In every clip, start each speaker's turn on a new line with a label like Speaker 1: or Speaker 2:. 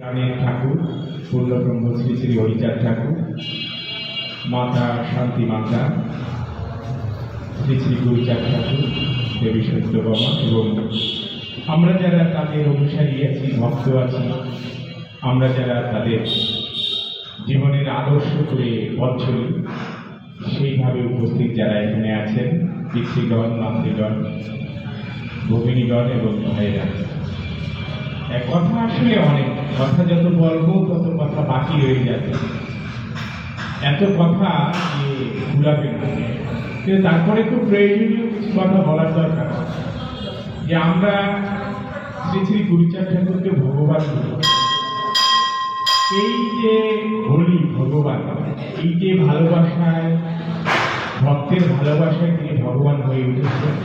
Speaker 1: গানের ঠাকুর পূর্ণব্রহ্ম শ্রী শ্রী হরিচাঁদ ঠাকুর, মাতা শান্তি মাতা শ্রী শ্রী গুরুচাঁদ ঠাকুর, দেবী সত্যবামা এবং আমরা যারা তাদের অনুসারী আছি, ভক্ত আছি, আমরা যারা তাদের জীবনের আদর্শ করে পথ চলি, সেইভাবে উপস্থিত যারা এখানে আছেন, পিতৃগণ, মাতৃগণ, ভগিনীগণ এবং ভাইয়েরা, এক কথা আসলে অনেক কথা, যত বলবো তত কথা বাকি রয়ে যাবে, এত কথা ভুলাবে না। কিন্তু তারপরে খুব প্রয়োজনীয় কিছু কথা বলার দরকার, যে আমরা শ্রী শ্রী গুরুচাঁদ ঠাকুরকে ভগবান বলি। এই যে বলি ভগবান, এই যে ভালোবাসায়, ভক্তের ভালোবাসায় তিনি ভগবান হয়ে উঠেছেন,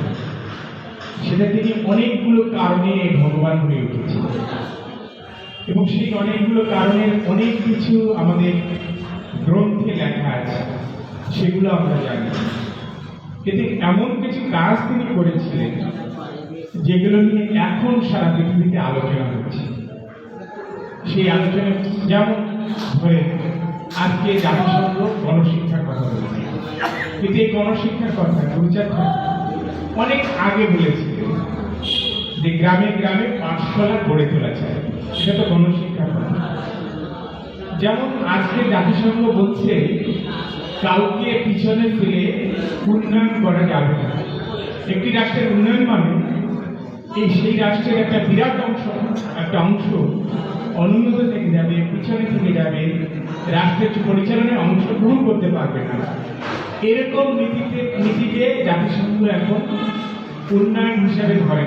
Speaker 1: সেটা তিনি অনেকগুলো কারণে ভগবান হয়ে উঠেছেন এবং সেই অনেকগুলো কারণের অনেক কিছু আমাদের গ্রন্থে লেখা আছে, সেগুলো আমরা জানি। কিন্তু এমন কিছু কাজ তিনি করেছিলেন যেগুলো নিয়ে এখন সারা পৃথিবীতে আলোচনা হচ্ছে। সেই আলোচনা যেমন ধরে আজকে জাতিসংঘ গণশিক্ষার কথা বলছে, কিন্তু এই গণশিক্ষার কথা গুরুচাঁদ অনেক আগে বলেছিলেন যে গ্রামে গ্রামে পাঠশালা গড়ে তোলা চাই, সেটা তো গণশিক্ষার কথা। যেমন আজকে জাতিসংঘ বলছে কাউকে পিছনে ফেলে উন্নয়ন করা যাবে না। একটি রাষ্ট্রের উন্নয়ন মানে সেই রাষ্ট্রের একটা বিরাট অংশ, একটা অংশ অনুন্নত থেকে যাবে, পিছনে থেকে যাবে, রাষ্ট্রের পরিচালনায় অংশগ্রহণ করতে পারবে না। এরকম নীতিকে জাতিসংঘ এখন উন্নয়ন হিসাবে ধরে।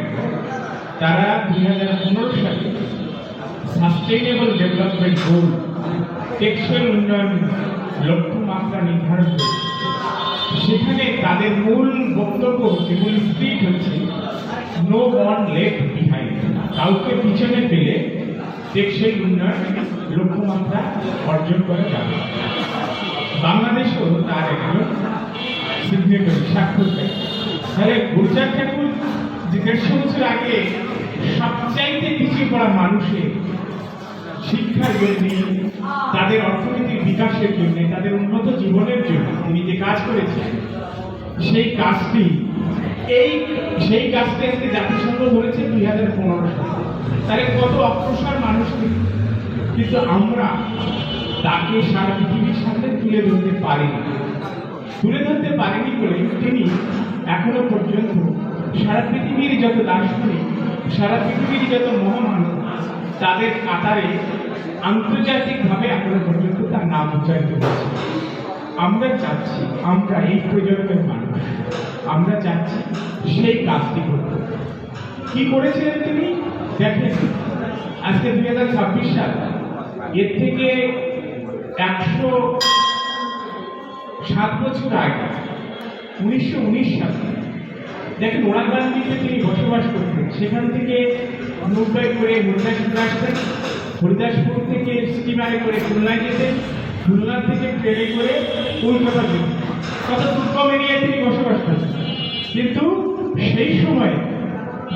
Speaker 1: তারা 2015 সালে সাস্টেইনেবল ডেভেলপমেন্ট গোল, টেকসই উন্নয়ন লক্ষ্যমাত্রা নির্ধারণ করে। সেখানে তাদের মূল বক্তব্য, মূল স্পিচ হচ্ছে নো ওয়ান লেফট বিহাইন্ড, কাউকে পিছনে ফেলে টেকসই উন্নয়ন লক্ষ্যমাত্রা অর্জন করা যাবে। বাংলাদেশও তার একজন সিগনেটরি, স্বাক্ষরকারী। তাহলে গুরুচাঁদ ঠাকুর যে 150 বছর আগে সবচাইতে পিছিয়ে পড়া মানুষের শিক্ষার জন্য, তাদের অর্থনৈতিক বিকাশের জন্য, তাদের উন্নত জীবনের জন্য তিনি যে কাজ করেছেন, সেই কাজটি আজকে জাতিসংঘ ধরেছে 2015 সালে। তাহলে কত অগ্রসর মানুষ, কিন্তু আমরা তাকে সারা পৃথিবীর সামনে তুলে ধরতে পারিনি বলে তিনি এখনো পর্যন্ত সারা পৃথিবীর যত দার্শনিক, সারা পৃথিবীর যত মহামানব, তাদের কাতারে আন্তর্জাতিকভাবে এখনো পর্যন্ত তার নাম উচ্চারিত হচ্ছে। আমরা চাচ্ছি, আমরা এই প্রজন্মের মানুষ, আমরা চাচ্ছি সেই কাজটি করতে। কি করেছিলেন তিনি দেখেন, আজকে 2026 সাল, এর থেকে 107 বছর আগে 1919 সালে দেখেন ওরাকান্দিতে তিনি বসবাস করতেন। সেখান থেকে মুম্বাই করে হরিদাসপুর আসতেন, হরিদাসপুর থেকে স্টিমারে করে খুলনায় যেতেন, খুলনা থেকে ট্রেনে করে কলকাতা যেতেন। কত দুর্গম এরিয়ায় তিনি বসবাস করতেন। কিন্তু সেই সময়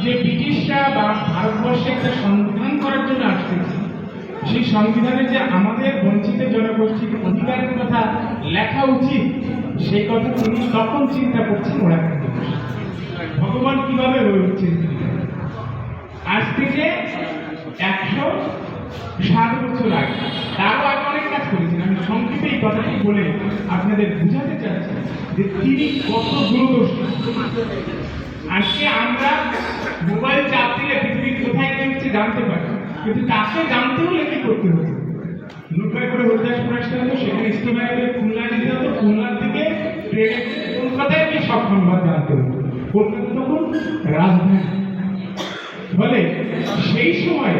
Speaker 1: যে ব্রিটিশরা বা ভারতবর্ষে একটা সংবিধান করার জন্য আসতেছে, সেই সংবিধানে যে আমাদের বঞ্চিত জনগোষ্ঠীর অধিকারের কথা লেখা উচিত, সেই কথা তিনি তখন চিন্তা করছেন। ওরাকান্দি ভগবান কিভাবে হয়ে উঠছেন, আজ থেকে 107 বছর আগে, তারও আগে অনেক কাজ করেছেন। আমি সংক্ষেপে এই কথাটি বলে আপনাদের বুঝাতে চাচ্ছি যে তিনি কত দূরদর্শী। আজকে আমরা মোবাইল চাপ দিলে পৃথিবীর কোথায় কি হচ্ছে জানতে পারি, কিন্তু তাকে জানতে হলে কি করতে হতো? নৌকায় করে হরিদাসপুর আসতে হতো, সেখানে স্টিমারে করে খুলনায় যেতে হতো, খুলনার থেকে ট্রেনে কলকাতায় গিয়ে সব সংবাদ জানতে হতো। কলকাতা তখন রাজধানী। ফলে সেই সময়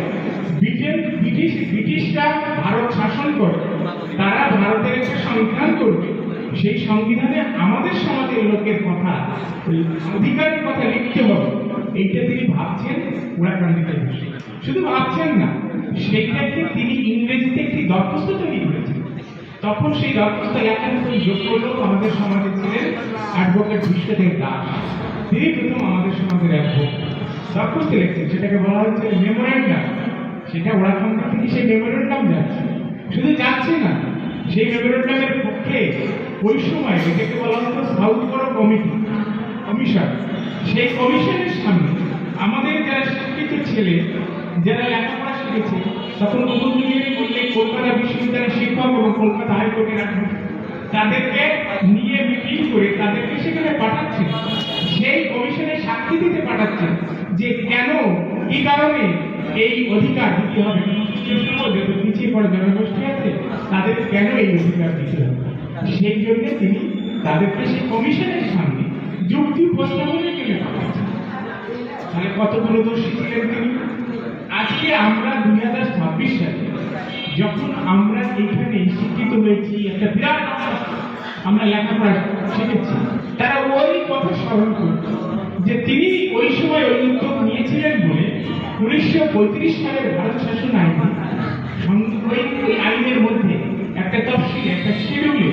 Speaker 1: ব্রিটিশরা ভারত শাসন করে, তারা ভারতের একটা সংবিধান করবে। সেই সংবিধানে আমাদের সমাজের লোকের কথা, অধিকারের কথা লিখতে হবে, এইটা তিনি ভাবছেন। ওরাকান্দিতে শুধু ভাবছেন না, সেইটাকে তিনি ইংরেজিতে একটি দরখাস্ত তৈরি করেছেন। তখন সেই দরখাস্ত লেখার যোগ্য লোক আমাদের সমাজে ছিলেন অ্যাডভোকেট বিশ্বদেব দাস। তিনি প্রথম আমাদের সমাজের অ্যাডভোকেট। দরখাস্ত লিখছেন, সেটাকে বলা হচ্ছে মেমোরেন্ডাম। সেটা ওরাকান্দি থেকে সেই মেমোরেন্ডাম সেই মেমোরেন্ডামের পক্ষে ওই সময় এটাকে বলা হতো সাউথ বড় কমিশন। সেই কমিশনের সামনে আমাদের যারা শিক্ষিত ছেলে, যারা লেখাপড়া শিখেছে, তখন নতুন যুগের বললে কলকাতা বিশ্ববিদ্যালয়ের শিক্ষক এবং কলকাতা হাইকোর্টের আঠারো তাদেরকে নিয়ে মিটিং করে তাদেরকে সেখানে পাঠাচ্ছেন, সেই কমিশনে সাক্ষী দিতে পাঠাচ্ছেন যে কেন, কি কারণে এই অধিকার দিতে হবে, যত পিছিয়ে পড়া জনগোষ্ঠী আছে তাদের কেন এই অধিকার দিতে হবে। সেই জন্য তিনি তাদেরকে সেই কমিশনের সামনে যুক্তি উপস্থাপনের জন্য পাঠাচ্ছেন। তাহলে কত দূরদর্শী ছিলেন তিনি। আজকে আমরা 2026 সালে যখন আমরা এখানে শিক্ষিত হয়েছি, একটা বিরাট আমরা লেখাপড়া শিখেছি, তারা ওই কথা স্মরণ করছে যে তিনি ওই সময় ওই উদ্যোগ নিয়েছিলেন বলে 1935 সালের ভারত শাসন আইনে ওই আইনের মধ্যে একটা তফসিলে, একটা শিডিউলে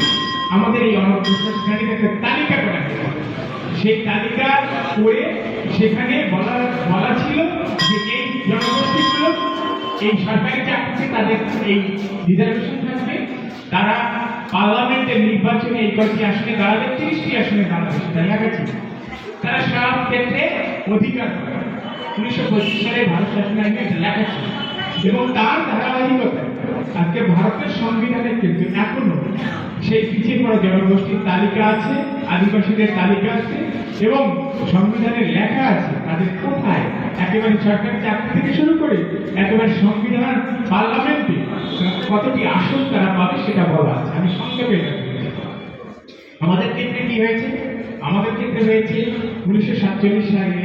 Speaker 1: আমাদের এই অনগ্রসর শ্রেণীর একটা তালিকা করা হয়েছে। সেই তালিকা করে সেখানে বলা ছিল যে এই জনগোষ্ঠীগুলো এই সরকারি চাকরিতে তাদের এই রিজার্ভেশন থাকবে, তারা পার্লামেন্টের নির্বাচনে এই কয়েকটি আসনে দাঁড়াবে, 30টি আসনে দাঁড়াবে, সেটা লেখা ছিল। তারা সব ক্ষেত্রে অধিকার পাবে। 1925 সালে ভারত শাসন আইনে এটা লেখা ছিল এবং তার ধারাবাহিকতায় আজকে ভারতের সংবিধানের ক্ষেত্রে এখনো সেই পিছিয়ে পড়া জনগোষ্ঠীর তালিকা আছে, আদিবাসীদের তালিকা আছে এবং সংবিধানের লেখা আছে তাদের কোথায়, একেবারে সরকারি চাকরি থেকে শুরু করে একেবারে সংবিধান পার্লামেন্টে কতটি আসন তারা পাবে সেটা বলা আছে। আমি সংক্ষেপে আমাদের ক্ষেত্রে কি হয়েছে, আমাদের ক্ষেত্রে হয়েছে 1947 সালে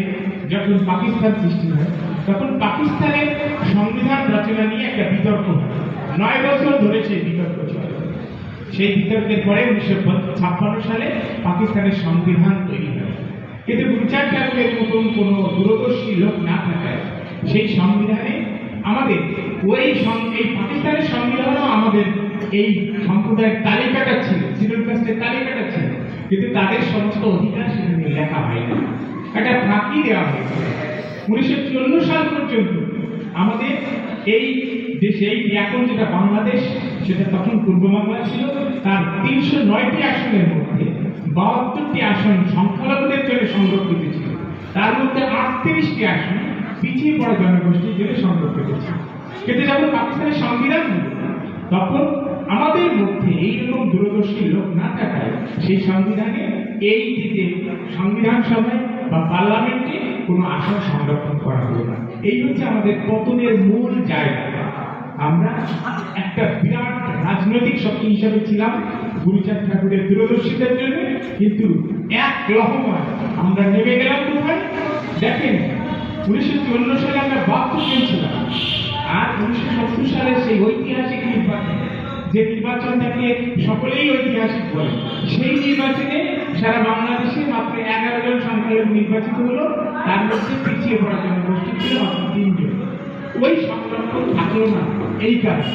Speaker 1: যখন পাকিস্তান সৃষ্টি হয়, তখন পাকিস্তানের সংবিধান রচনা নিয়ে একটা বিতর্ক হয়। 9 বছর ধরে সেই বিতর্ক চলে। সেই বিতর্কের পরে 1956 সালে পাকিস্তানের সংবিধান তৈরি হয়। কিন্তু গুরুচাঁদ ঠাকুরের মতন কোনো দূরদর্শী লোক না থাকায় সেই সংবিধানে আমাদের এই পাকিস্তানের সংবিধানেও আমাদের এই সম্প্রদায়ের তালিকাটা ছিল, শিডিউল কাস্টের তালিকাটা ছিল, কিন্তু তাদের সমস্ত অধিকার সেখানে লেখা হয়নি, একটা ফাঁকি দেওয়া হয়েছে। 1954 সাল পর্যন্ত আমাদের এই দেশে এখন যেটা বাংলাদেশ, সেটা তখন পূর্ব বাংলা ছিল, তার 309টি আসনের মধ্যে 72টি আসন সংখ্যালঘুদের জন্য সংরক্ষিত ছিল, তার মধ্যে 38টি আসন পিছিয়ে পড়া জনগোষ্ঠীর জন্য সংরক্ষিত ছিল। কিন্তু যখন পাকিস্তানের সংবিধান হল, তখন আমাদের মধ্যে এইরকম দূরদর্শী লোক না থাকায় সেই সংবিধানে এই দিকে সংবিধান সভায় বা পার্লামেন্টে কোনো আসন সংরক্ষণ করা হলো না। এই হচ্ছে আমাদের পতনের মূল জায়গা। আমরা একটা বিরাট রাজনৈতিক শক্তি হিসাবে ছিলাম গুরুচাঁদ ঠাকুরের দূরদর্শিতার জন্য, কিন্তু এক লহমায় আমরা নেমে গেলাম কোথায় দেখেন। 1954 সালে আমরা 72 ছিলাম, আর 1970 সালে সেই ঐতিহাসিক নির্বাচন, যে নির্বাচনটাকে সকলেই ঐতিহাসিক বলে, সেই নির্বাচনে সারা বাংলাদেশে মাত্র 11 জন সংখ্যালঘু নির্বাচিত হলো, তার মধ্যে পিছিয়ে পড়া জনগোষ্ঠী ছিল মাত্র 3 জন। ওই সংরক্ষণ থাকলো না এই কারণে,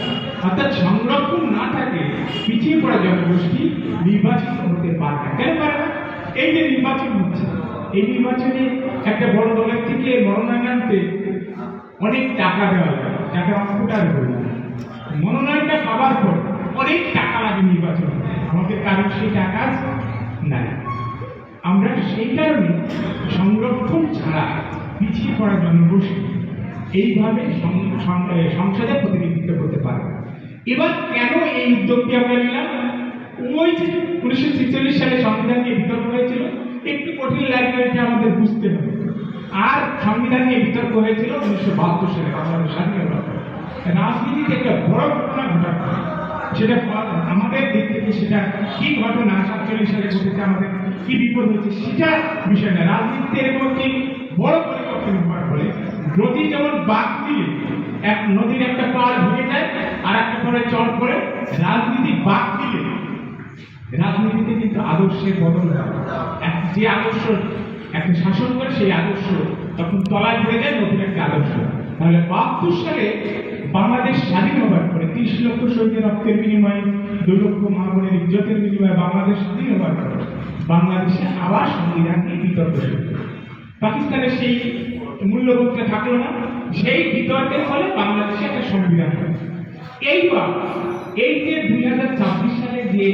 Speaker 1: অর্থাৎ সংরক্ষণ না থাকলে পিছিয়ে পড়া জনগোষ্ঠী নির্বাচিত হতে পারে না। কেন পারে না? এই যে নির্বাচন হচ্ছে, এই নির্বাচনে একটা বড় দলের থেকে মনোনয়ন আনতে অনেক টাকা দেওয়া লাগে, টাকা অঙ্কটার হল মনোনয়নটা পাওয়ার পর অনেক টাকা লাগে নির্বাচন, আমাদের কারণ সেই টাকা নাই। আমরা সেই কারণে সংরক্ষণ ছাড়া পিছিয়ে পড়া জনগোষ্ঠী এইভাবে সংসদে প্রতিনিধিত্ব করতে পারে। এবার কেন এই উদ্যোগটি আমরা নিলাম? ওই যে 1946 সালে সংবিধান নিয়ে বিতর্ক হয়েছিল, একটু কঠিন লাগবে, এটা আমাদের বুঝতে হবে। আর সংবিধান নিয়ে বিতর্ক হয়েছিল 1972 সালে বাংলাদেশ স্বাধীনতা। রাজনীতিতে একটা বড় ঘটনা ঘটানো, সেটা আমাদের দিক থেকে সেটা কি ঘটনা 47 সালে ঘটেছে, আমাদের কি বিপদ হয়েছে সেটা বিষয় না। রাজনীতিতে এরকম একটি বড় পরিবর্তন হওয়ার ফলে নদী যেমন বাঁক দিলে এক নদীর একটা পাড় ভেঙে যায় আর একটা পরে চর করে, রাজনীতি বাঁক দিলে রাজনীতিতে কিন্তু আদর্শের বদল হয়। যে আদর্শ একটা শাসন করে সেই আদর্শ তখন তলায় পড়ে যায় নতুন একটা আদর্শ। তাহলে 72 সালে বাংলাদেশ স্বাধীন হবার পরে 30 লক্ষ সৈন্যের রক্তের বিনিময়ে 2 লক্ষ মা বোনের ইজ্জতের বিনিময়ে বাংলাদেশ স্বাধীন হবার পরে বাংলাদেশে আবার সংবিধান নিয়ে বিতর্ক শুরু। পাকিস্তানের সেই মূল্যবোধটা থাকলো না, সেই বিতর্কের ফলে বাংলাদেশে একটা সংবিধান হয়। এইবার এই যে 2026 সালে যে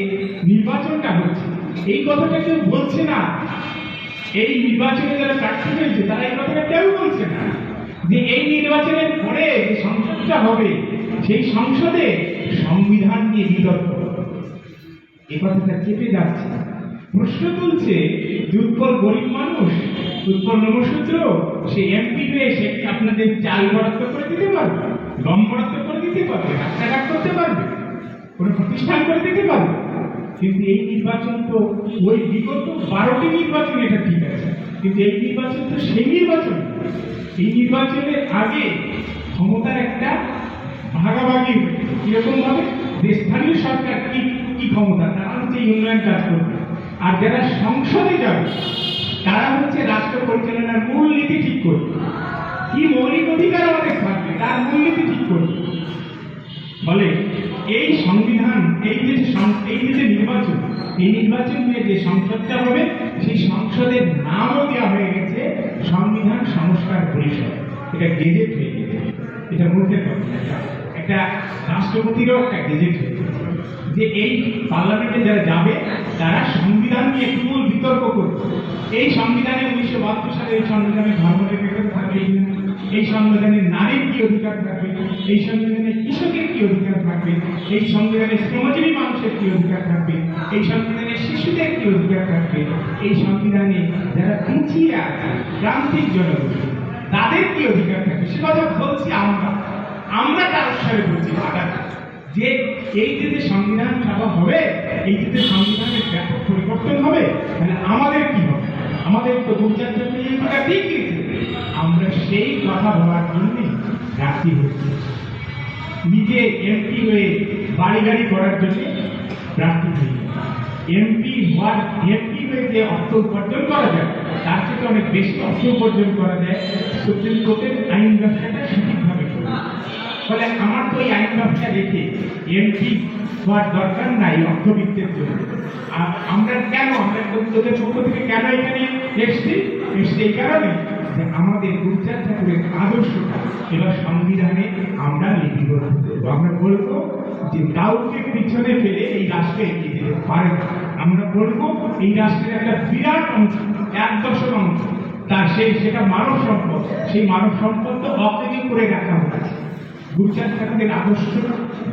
Speaker 1: নির্বাচনটা হচ্ছে, এই কথাটা কেউ বলছে না। এই নির্বাচনে যারা প্রার্থী হয়েছে তারা এই কথাটা কেউ বলছে না যে এই নির্বাচনের পরে যে সংসদটা হবে সেই সংসদে সংবিধান নিয়ে বিতর্ক হবে। এই কথাটা চেপে যাচ্ছে। প্রশ্ন তুলছে যে উৎপল গরিব মানুষ, উৎপল নমশূদ্র, সে এমপি হয়ে সে কি আপনাদের চাল বরাদ্দ করে দিতে পারবে, গম বরাদ্দ করে দিতে পারবে, রাস্তাঘাট করতে পারবে, কোনো প্রতিষ্ঠান করে দিতে পারবে? কিন্তু এই নির্বাচন তো ওই বিগত 12টি নির্বাচন, এটা ঠিক আছে, কিন্তু এই নির্বাচন তো সেই নির্বাচন। এই নির্বাচনের আগে ক্ষমতার একটা ভাগাভাগি কিরকম ভাবে, যে স্থানীয় সরকার কি কি ক্ষমতা, তারা হচ্ছে উন্নয়ন কাজ করবে, আর যারা সংসদে যাবে তারা হচ্ছে রাষ্ট্র পরিচালনার মূলনীতি ঠিক করবে, কি মৌলিক অধিকার আমাদের থাকবে তার মূলনীতি ঠিক করবে। বলে এই সংবিধান, এই যে নির্বাচন, এই নির্বাচন নিয়ে যে সংসদটা হবে সেই সংসদের নামও দেওয়া হয়ে গেছে সংবিধান সংস্কার পরিষদ। এটা গেজেট হয়ে গেছে, এটা মুখের কথা, একটা রাষ্ট্রপতিরও একটা গেজেট হয়ে গেছে যে এই পার্লামেন্টে যারা যাবে তারা সংবিধান নিয়ে তুমুল বিতর্ক করবে। এই সংবিধানে 1972 সালে এই সংবিধানে ধর্মনিরপেক্ষতা থাকবে, এই সংবিধানে নারীর কি অধিকার থাকবে, এই সংবিধানে কৃষকের কি অধিকার থাকবে, এই সংবিধানে শ্রমজীবী মানুষের কি অধিকার থাকবে, এই সংবিধানে শিশুদের কি অধিকার থাকবে, এই সংবিধানে যারা পিছিয়ে আছে প্রান্তিক জনগোষ্ঠী তাদের কি অধিকার থাকবে, সে কথা বলছি আমরা তার সাথে বলছি যে এই যে সংবিধান সভা হবে, এই যে সংবিধানের ব্যাপক পরিবর্তন হবে, তাহলে আমাদের কি হবে? আমাদের তো ঠিক আমরা সেই কথা বলার জন্য রাজি হচ্ছি। নিজে এমপি হয়ে বাড়ি গাড়ি করার জন্য রাজি হই। এমপি হয়ে যে অর্থ উপার্জন করা যায় তার থেকে অনেক বেশি অর্থ উপার্জন করা যায় সুপ্রিম কোর্টের আইন ব্যবসাটা সঠিকভাবে করে। ফলে আমার তো এই আইন ব্যবসা রেখে এমপি হওয়ার দরকার নাই অর্থবিত্তের জন্য। আর আমরা তোদের পক্ষ থেকে কেন এখানে এসছি এই কারণে যে আমাদের গুরুচাঁদ ঠাকুরের আদর্শটা এবার সংবিধানে আমরা লিপিবদ্ধ করবো। আমরা বলবো যে কাউকে পিছনে ফেলে এই রাষ্ট্রে এগিয়ে যেতে পারে না। আমরা বলবো এই রাষ্ট্রের একটা বিরাট অংশ, 1/10 অংশ তার সেটা মানব সম্পদ, সেই মানব সম্পদ তো অকেজি করে রাখা হয়েছে। গুরুচাঁদ ঠাকুরের আদর্শ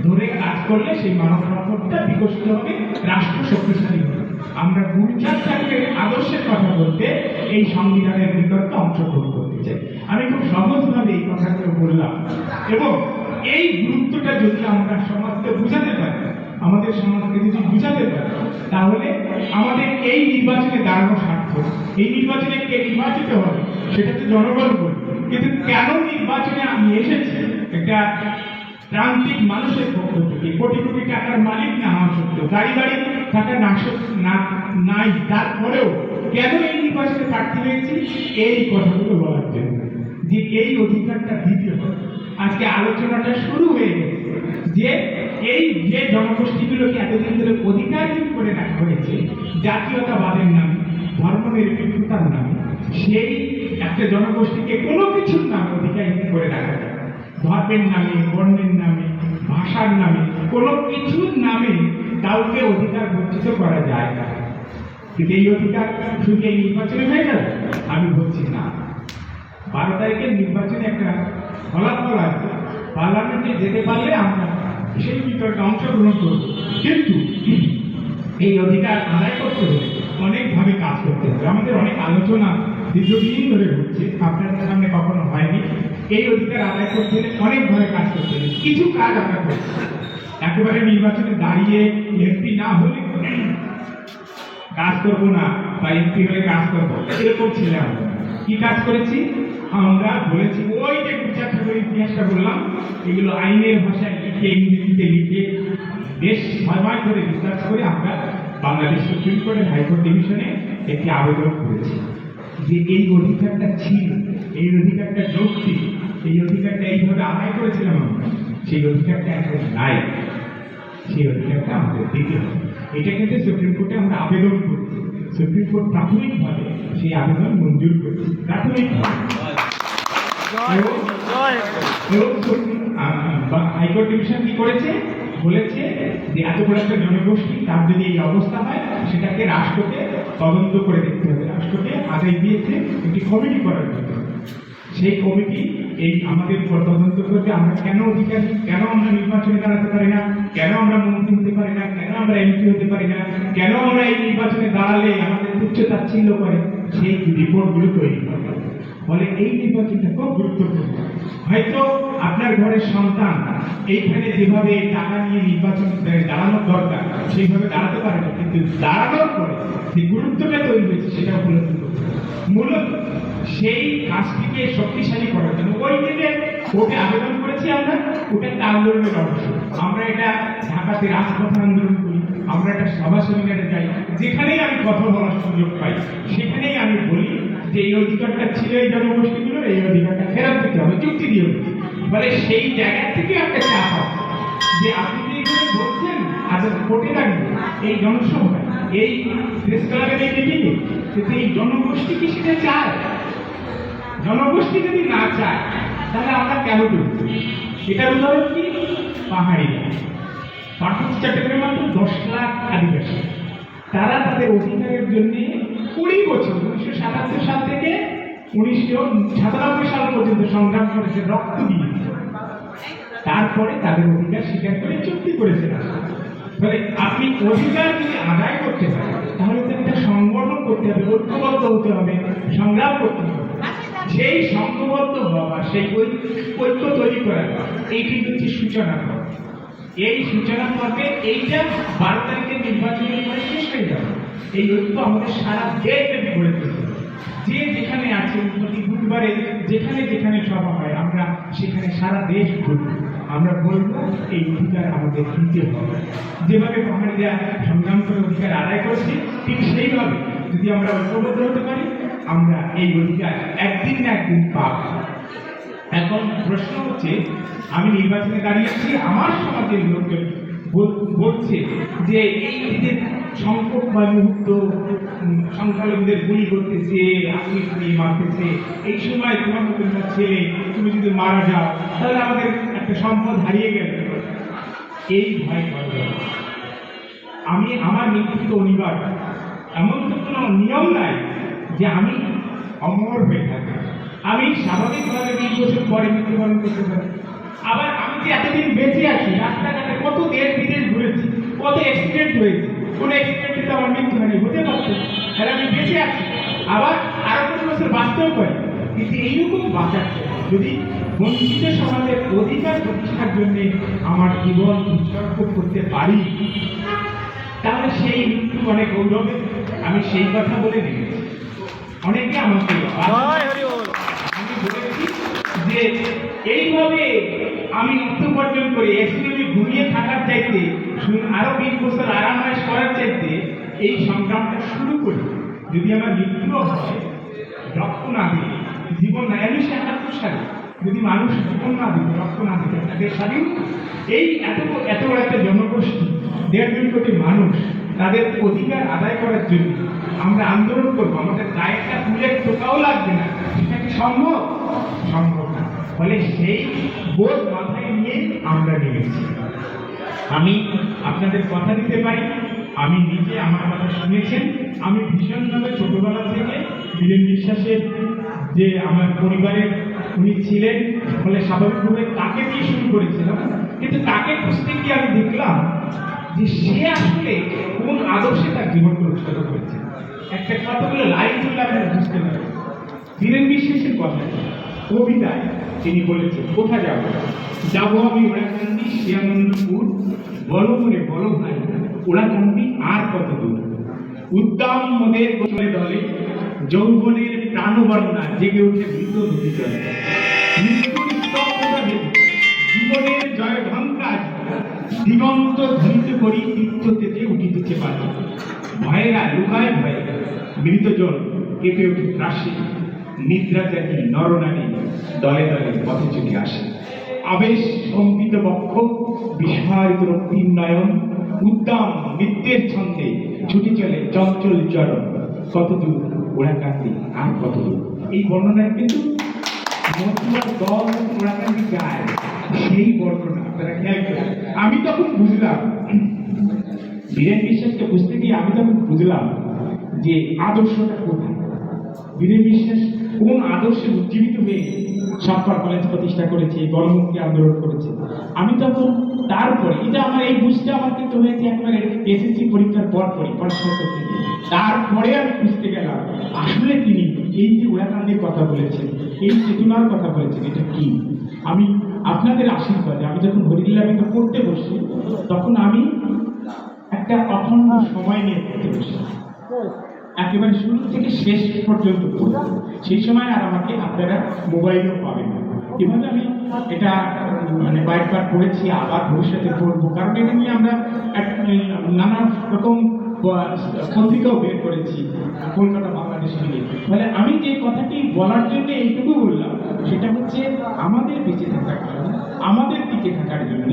Speaker 1: ধরে কাজ করলে সেই মানব সম্পদটা বিকশিত হবে, রাষ্ট্র শক্তিশালী হবে। আমরা গুরুচাঁদ ঠাকুরের আদর্শের কথা বলতে এই সংবিধানের বিতর্কে অংশগ্রহণ করতে চাই। আমি খুব সহজভাবে এই কথাগুলো বললাম, এবং এই গুরুত্বটা যদি আমরা সমাজকে বুঝাতে পারি, আমাদের সমাজকে যদি বুঝাতে পারি, তাহলে আমাদের এই নির্বাচনে দাঁড়ানো সার্থক। এই নির্বাচনে কে নির্বাচিত হবে সেটা তো জনগণ বলবে, কিন্তু কেন নির্বাচনে আমি এসেছি একটা প্রান্তিক মানুষের পক্ষ থেকে, কোটি কোটি টাকার মালিক না হওয়া সত্ত্বেও, গাড়ি বাড়ি থাকা নাই, তারপরেও কেন এই নির্বাচনে প্রার্থী হয়েছি, এই কথাগুলো বলার জন্য যে এই অধিকারটা দিতে হবে। আজকে আলোচনাটা শুরু হয়ে গেছে যে এই যে জনগোষ্ঠীগুলোকে এতদিন ধরে অধিকারহীন করে রাখা হয়েছে জাতীয়তাবাদের নামে, ধর্মনিরপেক্ষতার নামে, সেই একটা জনগোষ্ঠীকে কোনো কিছুর নামে অধিকারহীন করে রাখা যায়। ধর্মের নামে, বর্ণের নামে, ভাষার নামে, কোনো কিছুর নামে কাউকে অধিকার বঞ্চিত করা যায় না। কিন্তু এই অধিকার শুধু এই নির্বাচনে হয়ে গেল আমি বলছি না। 12 তারিখের নির্বাচনে একটা ফলাফল আসবে, পার্লামেন্টে যেতে পারলে আমরা সেই বিতর্কে অংশগ্রহণ করব। কিন্তু এই অধিকার আদায় করতে হলে অনেকভাবে কাজ করতে হবে। আমাদের অনেক আলোচনা দীর্ঘদিন ধরে হচ্ছে, আপনাদের সামনে কখনো হয়নি। এই অধিকার আদায় করতে হলে অনেকভাবে কাজ করতে হবে। কিছু কাজ আমরা করছি, একেবারে নির্বাচনে দাঁড়িয়ে এমপি না হলে কাজ করবো না বা এমপি হলে কাজ করবো এরকম ছিল। কি কাজ করেছি আমরা বলেছি, ওই যে গুরুচাঁদ ঠাকুরের ইতিহাসটা বললাম, এগুলো আইনের ভাষায় লিখে, ইংরেজিতে লিখে বেশ সময় ধরে রিসার্চ করে আমরা বাংলাদেশ সুপ্রিম কোর্টের হাইকোর্ট ডিভিশনে একটি আবেদন করেছি যে এই অধিকারটা ছিল, এই অধিকারটা যৌক্তিক, এই অধিকারটা এইভাবে আদায় করেছিলাম আমরা, সেই অধিকারটা এখন নাই, সেই অধিকারটা আমাদের দিতে হবে। এটা কিন্তু সুপ্রিম কোর্টে আমরা আবেদন করছি। সুপ্রিম কোর্ট প্রাথমিকভাবে সেই আবেদন মঞ্জুর করেছে, প্রাথমিকভাবে। হাইকোর্ট ডিভিশন কি করেছে, বলেছে যে এত বড় একটা জনগোষ্ঠী তার যদি এই অবস্থা হয় সেটাকে রাষ্ট্রকে তদন্ত করে দেখতে হবে। রাষ্ট্রকে আদেশ দিয়েছে একটি কমিটি করার জন্য। সেই কমিটি এই আমাদের উপর তদন্ত করবে আমরা কেন অধিকারী, কেন আমরা নির্বাচনে দাঁড়াতে পারি না, কেন আমরা মন্ত্রী হতে পারি না, কেন আমরা এমপি হতে পারি না, কেন আমরা এই নির্বাচনে দাঁড়ালে আমাদের তুচ্ছ তাচ্ছিল্য করে, সেই রিপোর্টগুলো তৈরি করবে। ফলে এই নির্বাচনটা খুব গুরুত্বপূর্ণ। হয়তো আপনার ঘরের সন্তান এইখানে যেভাবে টাকা নিয়ে নির্বাচন দাঁড়ানোর দরকার সেইভাবে দাঁড়াতে পারে না, কিন্তু দাঁড়ানোর পরে যে গুরুত্বটা তৈরি হয়েছে সেটা উপলব্ধি করতে হবে। মূলত সেই কাজটিকে শক্তিশালী করার জন্য ওই দিকে ওকে আবেদন করেছি আমরা, ওটা একটা আন্দোলনের অংশ। আমরা এটা ঢাকাতে রাজপথ আন্দোলন করি, আমরা একটা সভা সেমিনারে যাই, যেখানেই আমি কথা বলার সুযোগ পাই সেখানেই আমি বলি যে এই অধিকারটা ছিল এই জনগোষ্ঠীগুলোর, এই অধিকারটা ফেরত দিতে হবে, চুক্তি দিয়ে। ফলে সেই জায়গা থেকে একটা চাপ আছে যে আপনি যে এখানে বলছেন আজ কোর্টে দাঁড়িয়ে এই জনসভায় এই প্রেস ক্লাবের এই মিটিংয়ে, কিন্তু এই জনগোষ্ঠী কি সেটা চায়? জনগোষ্ঠী যদি না চায় তাহলে আমরা কেন করব? এটার উদাহরণ কি? পাহাড়ি পার্বত্য চট্টগ্রামে মাত্র 10 লাখ আদিবাসী, তারা তাদের অধিকারের জন্য 20 বছর 1977 সাল থেকে 1997 সাল পর্যন্ত সংগ্রাম করেছে, রক্ত দিয়েছে। তারপরে তাদের অধিকার স্বীকার করে চুক্তি করেছে। ফলে আপনি অধিকার যদি আদায় করতে পারেন তাহলে তো একটা সংগঠন করতে হবে, ঐক্যবদ্ধ হতে হবে, সংগ্রাম করতে হবে। সেই সংঘবদ্ধ হওয়া, সেই ঐক্য তৈরি করা, এই কিন্তু হচ্ছে সূচনা পর্ব। এই সূচনা পর্বে এইটা 12 তারিখের নির্বাচনের পরে শেষ হয়ে যাবে। এই ঐক্য আমাদের সারা দেশব্যাপী গড়ে তুলতে হবে। যে যেখানে আছে প্রতি বুধবারে যেখানে যেখানে সভা হয় আমরা সেখানে সারা দেশ ঘুরব, আমরা বলবো এই অধিকার আমাদের দিতে হবে। যেভাবে পাহাড়িরা সংগ্রাম করে অধিকার আদায় করছি ঠিক সেইভাবে যদি আমরা ঐক্যবদ্ধ হতে পারি আমরা এই অধিকার একদিন না একদিন পাব। এখন প্রশ্ন হচ্ছে, আমি নির্বাচনে দাঁড়িয়েছি, আমার সমাজের লোকজন বলছে যে এই যে সংকটময় মুহূর্ত, সংখ্যালঘুদের গুলি করতেছে, আপনি মারতেছে, এই সময় তোমার মতো ছেলে তুমি যদি মারা যাও তাহলে আমাদের একটা সম্পদ হারিয়ে গেল, এই ভয় করবে। আমি আমার মৃত্যু তো অনিবার্য, এমন তো কোনো নিয়ম নাই যে আমি অমর হয়ে থাকি। আমি স্বাভাবিকভাবে 20 বছর পরে মৃত্যুবরণ করতে পারি। আবার আমি যে এতদিন বেঁচে আছি, রাস্তাঘাটে কত দেশ বিদেশ ঘুরেছি, কত অ্যাক্সিডেন্ট হয়েছে, কোনো অ্যাক্সিডেন্টে তো আমার মৃত্যু হয়নি, হতে পারতো, তাহলে আমি বেঁচে আছি। আবার আরো 20 বছর বাঁচতেও পারি, কিন্তু এইরকম বাঁচাচ্ছে যদি বঞ্চিত সমাজের অধিকার প্রতিষ্ঠার জন্য আমার জীবন উৎসর্গ করতে পারি তাহলে সেই মৃত্যু অনেক গৌরবে। আমি সেই কথা বলে দিয়েছি। অনেকে আমাকে আমি বলেছি যে এইভাবে আমি উপার্জন করে এসিডি ঘুমিয়ে থাকার চাইতে আরো 20 বছর আরামায়েশ করার চাইতে এই সংগ্রামটা শুরু করি। যদি আমার মৃত্যুও হয়, রক্ত না দিয়ে জীবন না, 1971 সালে যদি মানুষ জীবন না দিত, রক্ত না দিত, তাদের স্বাধীন এই এত বড় একটা জনগোষ্ঠী 1.5 কোটি মানুষ তাদের অধিকার আদায় করার জন্য আমরা আন্দোলন করবো, আমাদের গায়েটা ফুলের টোকাও লাগবে না, সেটা কি সম্ভব? সম্ভব না। ফলে সেই বোধ মাথায় নিয়ে আমরা নেমেছি। আমি আপনাদের কথা দিতে পারি, আমি নিজে আমার কথা শুনেছেন, আমি ভীষণভাবে ছোটবেলা থেকে বীরেন বিশ্বাসের যে আমার পরিবারের উনি ছিলেন, ফলে স্বাভাবিকভাবে তাকে দিয়ে শুরু করেছিলাম। কিন্তু তাকে খুঁজতে গিয়ে আমি দেখলাম যে সে আসলে কোন আদর্শে তার জীবনকে উৎসর্গ করেছে। একটা কতগুলো লাইন তুললে আপনারা বুঝতে পারবেন। বীরেন বিশ্বাসের কথা কবিতায় তিনি বলেছেন, কোথায় যাবো? যাবো আমি ওড়াকান্দি শ্রীরামপুর, বলো করে বলো ভাই ওড়াকান্দি আর কত দূর। উদ্দাম মোদের দলে দলে যৌবনের প্রাণবর্ণা জেগে উঠে মৃত নদী জলে। মৃত্যুর স্তব্ধতা ভেবে জীবনের জয় ঢঙ্কাজ দিগন্ত ধ্বনিত করি তীর্থতে উঠিতেছে পারে। ভয়েরা লুকায় ভয়ে মৃতজন কেঁপে উঠে ত্রাসে। নিদ্রা ত্যাগী নরনারী দলে দলে পথে চলে আসে। আবেশ কম্পিত বক্ষ বিস্ফারিত রক্তিম নয়ন, উদ্দাম নৃত্যের ছন্দে ছুটি চলে চঞ্চল চরণ। কত দূর ওড়াকান্দি আর কত দূর। এই বর্ণনায় কিন্তু
Speaker 2: মতুয়ার দল কোরআনের গায় সেই বর্ণনা আপনারা খেয়াল করেন। আমি তখন বুঝলাম, বীরেন বিশ্বাসকে বুঝতে গিয়ে আমি তখন বুঝলাম যে আদর্শটা কোথায়। বীরেন বিশ্বাস কোন আদর্শে উজ্জীবিত হয়ে সাতপাড় কলেজ প্রতিষ্ঠা করেছে, গণমুক্তি আন্দোলন করেছে। আমি তখন তারপরে এটা আমার এই বুঝতে আমার কিন্তু হয়েছে একবারে এসএসসি পরীক্ষার পরপরই পড়াশোনা করতে গিয়ে। তারপরে আমি বুঝতে গেলাম আসলে তিনি এই যে ওয়াকান্ডের কথা বলেছেন, এই চেতনার কথা বলেছেন, এটা কি। আমি আপনাদের আশীর্বাদে আমি যখন হরিলীলামিতে পড়তে বসি তখন আমি একটা অখণ্ড সময় নিয়ে পড়তে বসি, একেবারে শুরু থেকে শেষ পর্যন্ত পড়ব। সেই সময় আর আমাকে আপনারা মোবাইলও পাবেন না। এভাবে আমি এটা মানে কয়েকবার পড়েছি, আবার ভবিষ্যতে পড়বো, কারণ এটা নিয়ে আমরা নানা রকম পত্রিকাও বের করেছি কলকাতা বাংলাদেশ মিলে। ফলে আমি যে কথাটি বলার জন্য এইটুকু বললাম সেটা হচ্ছে আমাদের বেঁচে থাকার জন্য, আমাদের টিকে থাকার জন্য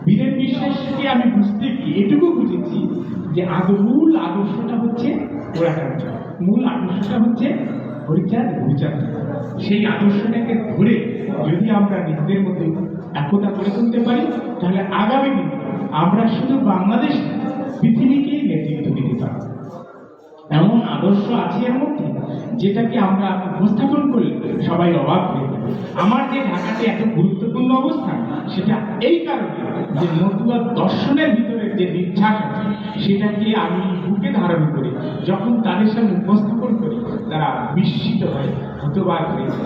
Speaker 2: বীরেন বিশ্বাসকে আমি বুঝতে গিয়ে এটুকু বুঝেছি যে মূল আদর্শটা হচ্ছে ওরাকান্ত, মূল আদর্শটা হচ্ছে হরিচাঁদ হরিচাঁদ। সেই আদর্শটাকে ধরে যদি আমরা নিজেদের মধ্যে একতা করে তুলতে পারি তাহলে আগামী দিন আমরা শুধু বাংলাদেশ পৃথিবীকে নেতৃত্ব দিতে পারব। এমন আদর্শ আছে এর মধ্যে যেটাকে আমরা উপস্থাপন করলে সবাই অবাক হয়ে যাবে। আমার যে ঢাকাতে এত গুরুত্বপূর্ণ অবস্থান সেটা এই কারণে যে মতুয়া দর্শনের ভিতরে যে নির্যাস আছে সেটাকে আমি বুকে ধারণ করি, যখন তাদের সামনে উপস্থাপন করি তারা বিস্মিত হয়, হতবাক হয়েছে।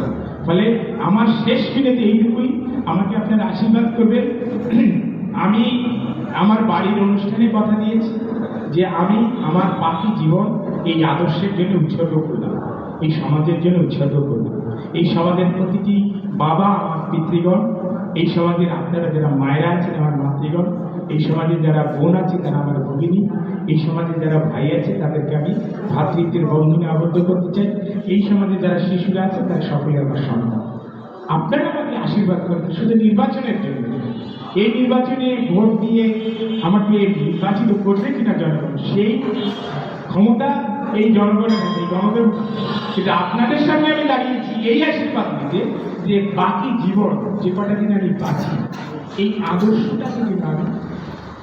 Speaker 2: ফলে আমার শেষ মিনিটে এইটুকুই, আমাকে আপনারা আশীর্বাদ করবেন। আমি আমার বাড়ির অনুষ্ঠানে কথা দিয়েছি যে আমি আমার বাকি জীবন এই আদর্শের জন্য উৎসর্গ করলাম, এই সমাজের জন্য উৎসর্গ করলাম। এই সমাজের প্রতিটি বাবা আমার পিতৃগণ, এই সমাজের আপনারা যারা মায়েরা আছেন আমার মাতৃগণ, এই সমাজে যারা বোন আছে তারা আমার ভগিনী, এই সমাজে যারা ভাই আছে তাদেরকে আমি ভ্রাতৃত্বের বন্ধনে আবদ্ধ করতে চাই, এই সমাজে যারা শিশুরা আছে তারা সকলে আমার সন্তান। আপনারা আমাকে আশীর্বাদ করবেন শুধু নির্বাচনের জন্য। এই নির্বাচনে ভোট দিয়ে আমাকে নির্বাচিত করবে কিনা জনগণ, সেই ক্ষমতা এই জনগণের হাতে, এই জনগণ সেটা আপনাদের সামনে আমি দাঁড়িয়েছি এই আশীর্বাদ দিতে যে বাকি জীবন যে কটা দিন আমি বাঁচি এই আদর্শটাকে যদি আমি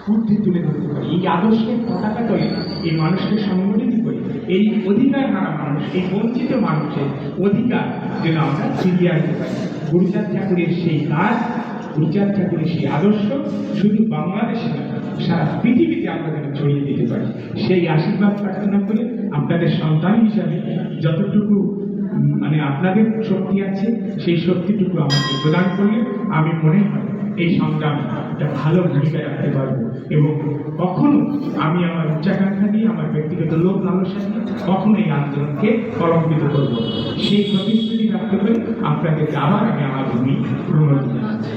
Speaker 2: ঊর্ধ্বে তুলে ধরতে পারি, এই আদর্শের পতাকা তৈরি এই মানুষকে সংগঠিত করি, এই অধিকার হারা মানুষ, এই বঞ্চিত মানুষের অধিকার যেন আমরা ফিরিয়ে আনতে পারি। গুরুচাঁদ ঠাকুরের সেই কাজ, গুরুচাঁদ ঠাকুরের সেই আদর্শ শুধু বাংলাদেশে না সারা পৃথিবীতে আমরা যেন ছড়িয়ে দিতে পারি, সেই আশীর্বাদ প্রার্থনা করে আপনাদের সন্তান হিসাবে যতটুকু মানে আপনাদের শক্তি আছে সেই শক্তিটুকু আমাকে প্রদান করলে আমি মনে হয় এই সংগ্রাম একটা ভালো ভূমিকা রাখতে পারবো এবং কখনো আমি আমার উচ্চাকাঙ্ক্ষা দিয়ে, আমার ব্যক্তিগত লোক লালসা দিয়ে কখনো এই আন্দোলনকে কলঙ্কিত করবো। সেই প্রতিশ্রুতি রাখতে পারি আপনাদেরকে আবার আমি আমার ভূমি প্রণতি জানাচ্ছি।